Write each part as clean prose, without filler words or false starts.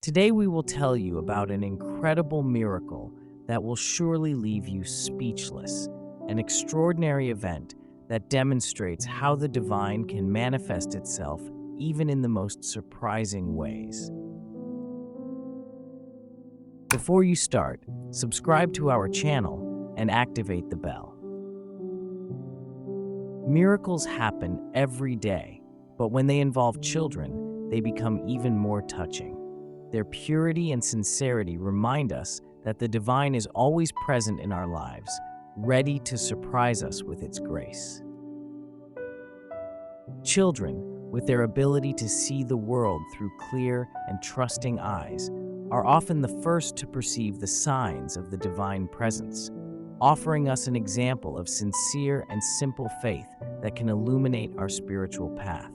Today we will tell you about an incredible miracle that will surely leave you speechless, an extraordinary event that demonstrates how the divine can manifest itself even in the most surprising ways. Before you start, subscribe to our channel and activate the bell. Miracles happen every day, but when they involve children, they become even more touching. Their purity and sincerity remind us that the divine is always present in our lives, ready to surprise us with its grace. Children, with their ability to see the world through clear and trusting eyes, are often the first to perceive the signs of the divine presence, offering us an example of sincere and simple faith that can illuminate our spiritual path.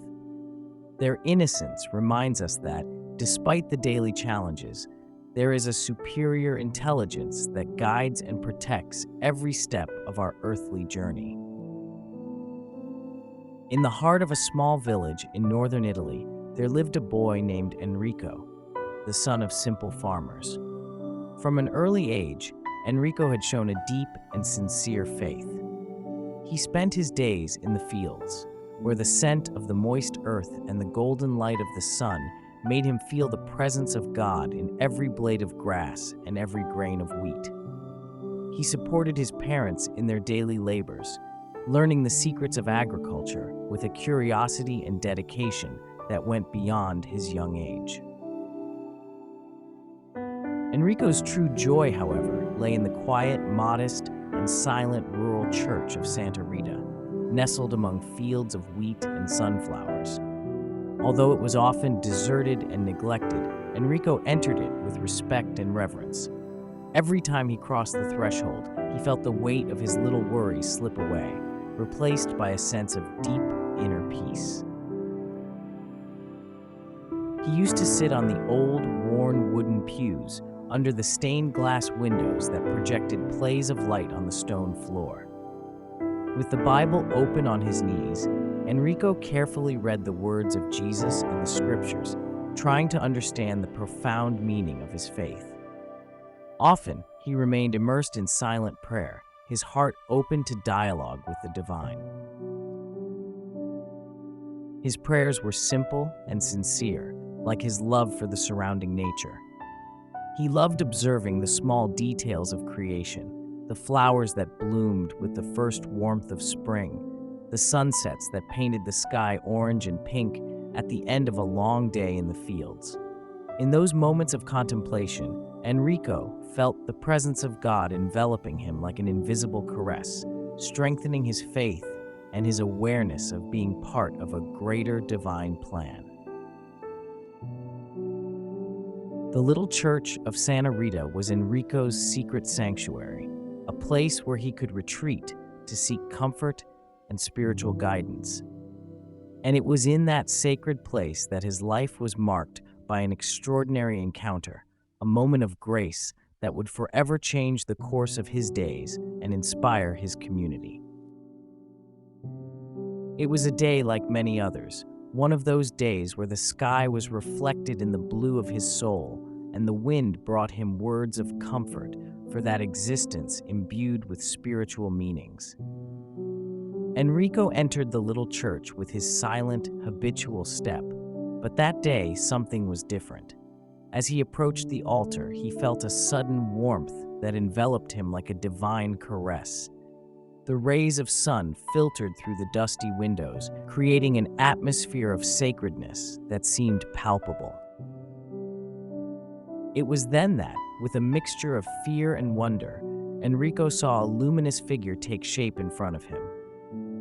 Their innocence reminds us that, despite the daily challenges, there is a superior intelligence that guides and protects every step of our earthly journey. In the heart of a small village in northern Italy, there lived a boy named Enrico, the son of simple farmers. From an early age, Enrico had shown a deep and sincere faith. He spent his days in the fields, where the scent of the moist earth and the golden light of the sun made him feel the presence of God in every blade of grass and every grain of wheat. He supported his parents in their daily labors, learning the secrets of agriculture with a curiosity and dedication that went beyond his young age. Enrico's true joy, however, lay in the quiet, modest, and silent rural church of Santa Rita, nestled among fields of wheat and sunflowers. Although it was often deserted and neglected, Enrico entered it with respect and reverence. Every time he crossed the threshold, he felt the weight of his little worries slip away, replaced by a sense of deep inner peace. He used to sit on the old, worn wooden pews under the stained glass windows that projected plays of light on the stone floor. With the Bible open on his knees, Enrico carefully read the words of Jesus and the scriptures, trying to understand the profound meaning of his faith. Often, he remained immersed in silent prayer, his heart open to dialogue with the divine. His prayers were simple and sincere, like his love for the surrounding nature. He loved observing the small details of creation, the flowers that bloomed with the first warmth of spring, the sunsets that painted the sky orange and pink at the end of a long day in the fields. In those moments of contemplation, Enrico felt the presence of God enveloping him like an invisible caress, strengthening his faith and his awareness of being part of a greater divine plan. The little church of Santa Rita was Enrico's secret sanctuary, a place where he could retreat to seek comfort and spiritual guidance. And it was in that sacred place that his life was marked by an extraordinary encounter, a moment of grace that would forever change the course of his days and inspire his community. It was a day like many others, one of those days where the sky was reflected in the blue of his soul and the wind brought him words of comfort for that existence imbued with spiritual meanings. Enrico entered the little church with his silent, habitual step, but that day something was different. As he approached the altar, he felt a sudden warmth that enveloped him like a divine caress. The rays of sun filtered through the dusty windows, creating an atmosphere of sacredness that seemed palpable. It was then that, with a mixture of fear and wonder, Enrico saw a luminous figure take shape in front of him.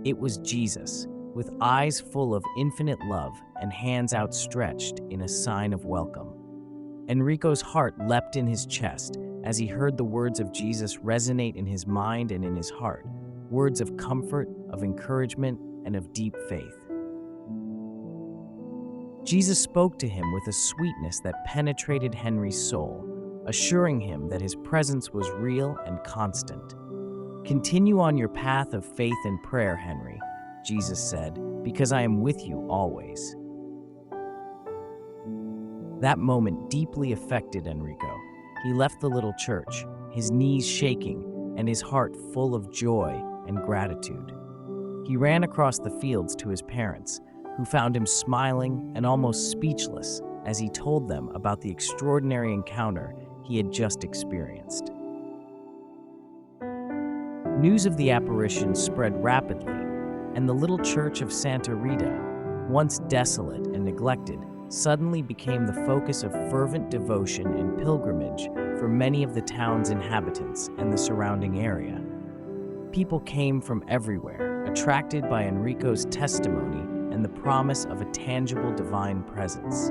It was Jesus, with eyes full of infinite love and hands outstretched in a sign of welcome. Enrico's heart leapt in his chest as he heard the words of Jesus resonate in his mind and in his heart, words of comfort, of encouragement, and of deep faith. Jesus spoke to him with a sweetness that penetrated Henry's soul, assuring him that his presence was real and constant. "Continue on your path of faith and prayer, Henry," Jesus said, "because I am with you always." That moment deeply affected Enrico. He left the little church, his knees shaking and his heart full of joy and gratitude. He ran across the fields to his parents, who found him smiling and almost speechless as he told them about the extraordinary encounter he had just experienced. News of the apparition spread rapidly, and the little church of Santa Rita, once desolate and neglected, suddenly became the focus of fervent devotion and pilgrimage for many of the town's inhabitants and the surrounding area. People came from everywhere, attracted by Enrico's testimony and the promise of a tangible divine presence.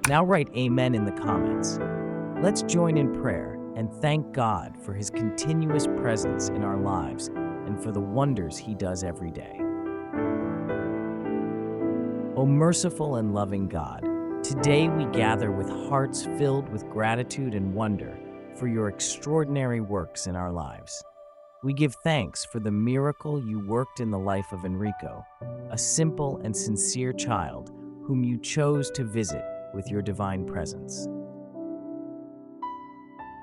Now write Amen in the comments. Let's join in prayer and thank God for His continuous presence in our lives and for the wonders He does every day. O merciful and loving God, today we gather with hearts filled with gratitude and wonder for your extraordinary works in our lives. We give thanks for the miracle you worked in the life of Enrico, a simple and sincere child whom you chose to visit with your divine presence.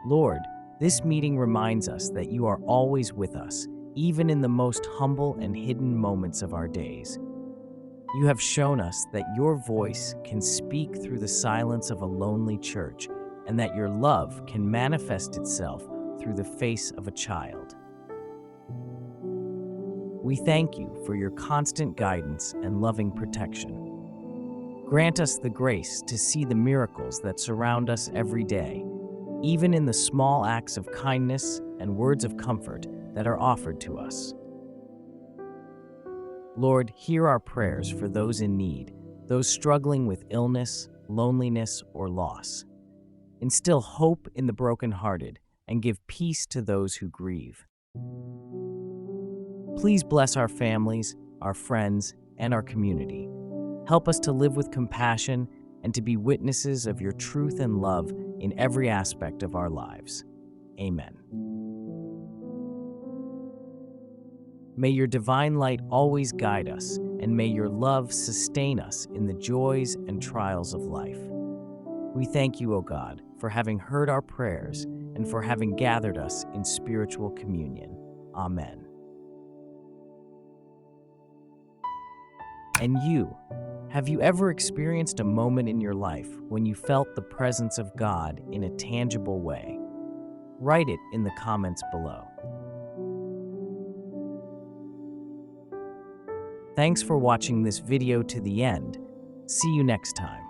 Lord, this meeting reminds us that you are always with us, even in the most humble and hidden moments of our days. You have shown us that your voice can speak through the silence of a lonely church, and that your love can manifest itself through the face of a child. We thank you for your constant guidance and loving protection. Grant us the grace to see the miracles that surround us every day, even in the small acts of kindness and words of comfort that are offered to us. Lord, hear our prayers for those in need, those struggling with illness, loneliness, or loss. Instill hope in the brokenhearted and give peace to those who grieve. Please bless our families, our friends, and our community. Help us to live with compassion and to be witnesses of your truth and love in every aspect of our lives. Amen. May your divine light always guide us, and may your love sustain us in the joys and trials of life. We thank you, O God, for having heard our prayers and for having gathered us in spiritual communion. Amen. And you, have you ever experienced a moment in your life when you felt the presence of God in a tangible way? Write it in the comments below. Thanks for watching this video to the end. See you next time.